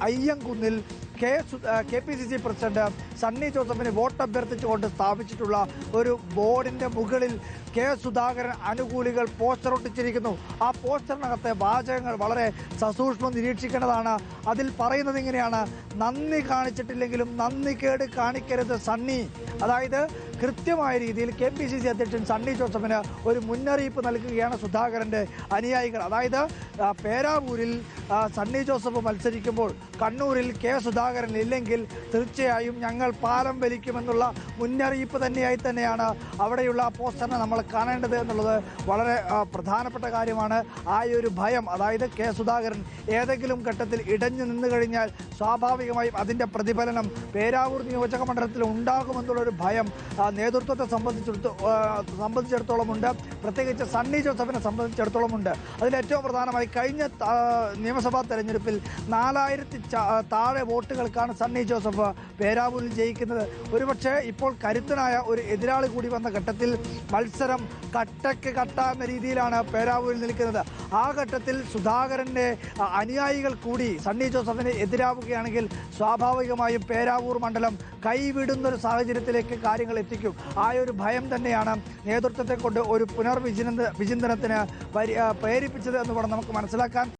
അയ്യങ്കുന്നിൽ KPCC president Sunny ജോസഫിന് vote അഭ്യർത്ഥിച്ചുകൊണ്ട് സ്ഥാപിച്ചിട്ടുള്ള ഒരു ബോർഡിന്റെ മുകളിൽ സുധാകരൻ അനുകൂലികൾ പോസ്റ്റർ ഒട്ടിച്ചിരിക്കുന്നു. ആ പോസ്റ്ററിനകത്തെ വാചകങ്ങൾ വളരെ സസൂക്ഷ്മം നിരീക്ഷിക്കേണ്ടതാണ്. അതിൽ പറയുന്നത് ഇങ്ങനെയാണ്: നന്ദി കാണിച്ചിട്ടില്ലെങ്കിലും നന്ദി കേട് കാണിക്കരുത് സണ്ണി. അതായത് കൃത്യമായ രീതിയിൽ KPCC അധ്യക്ഷൻ സണ്ണി ജോസഫിന് ഒരു മുന്നറിയിപ്പ് നൽകുകയാണ് സുധാകരന്റെ അനുയായികൾ. അതായത് പേരാവൂരിൽ സണ്ണി ജോസഫ് മത്സരിക്കുമ്പോൾ കണ്ണൂരിൽ സുധാകരൻ ഇല്ലെങ്കിൽ തീർച്ചയായും ഞങ്ങൾ പാലം വലിക്കുമെന്നുള്ള മുന്നറിയിപ്പ് തന്നെയാണ് അവിടെയുള്ള പോസ്റ്ററിനെ നമ്മൾ കാണേണ്ടത് എന്നുള്ളത് വളരെ പ്രധാനപ്പെട്ട കാര്യമാണ്. ആ ഒരു ഭയം, അതായത് സുധാകരൻ ഏതെങ്കിലും ഘട്ടത്തിൽ ഇടഞ്ഞു നിന്നു കഴിഞ്ഞാൽ സ്വാഭാവികമായും അതിൻ്റെ പ്രതിഫലനം പേരാവൂർ നിയോജക മണ്ഡലത്തിൽ ഉണ്ടാകുമെന്നുള്ളൊരു ഭയം നേതൃത്വത്തെ സംബന്ധിച്ചിടത്തോളമുണ്ട്. പ്രത്യേകിച്ച് സണ്ണി ജോസഫിനെ സംബന്ധിച്ചിടത്തോളമുണ്ട്. അതിലേറ്റവും പ്രധാനമായി കഴിഞ്ഞ നിയമസഭാ തെരഞ്ഞെടുപ്പിൽ 4000 താഴെ വോട്ടുകൾക്കാണ് സണ്ണി ജോസഫ് പേരാവൂരിൽ ജയിക്കുന്നത്. ഒരുപക്ഷെ ഇപ്പോൾ കരുത്തനായ ഒരു എതിരാളി കൂടി വന്ന ഘട്ടത്തിൽ മത്സരം കട്ടയ്ക്ക് കട്ട എന്ന രീതിയിലാണ് പേരാവൂരിൽ നിൽക്കുന്നത്. ആ ഘട്ടത്തിൽ സുധാകരൻ്റെ അനുയായികൾ കൂടി സണ്ണി ജോസഫിന് എതിരാവുകയാണെങ്കിൽ സ്വാഭാവികമായും പേരാവൂർ മണ്ഡലം കൈവിടുന്നൊരു സാഹചര്യത്തിലേക്ക് കാര്യങ്ങൾ എത്തിക്കും. ആ ഒരു ഭയം തന്നെയാണ് നേതൃത്വത്തെ കൊണ്ട് ഒരു പുനർവിചിന്തനത്തിന് പ്രേരിപ്പിച്ചത് എന്ന് വേണം നമുക്ക് മനസ്സിലാക്കാൻ.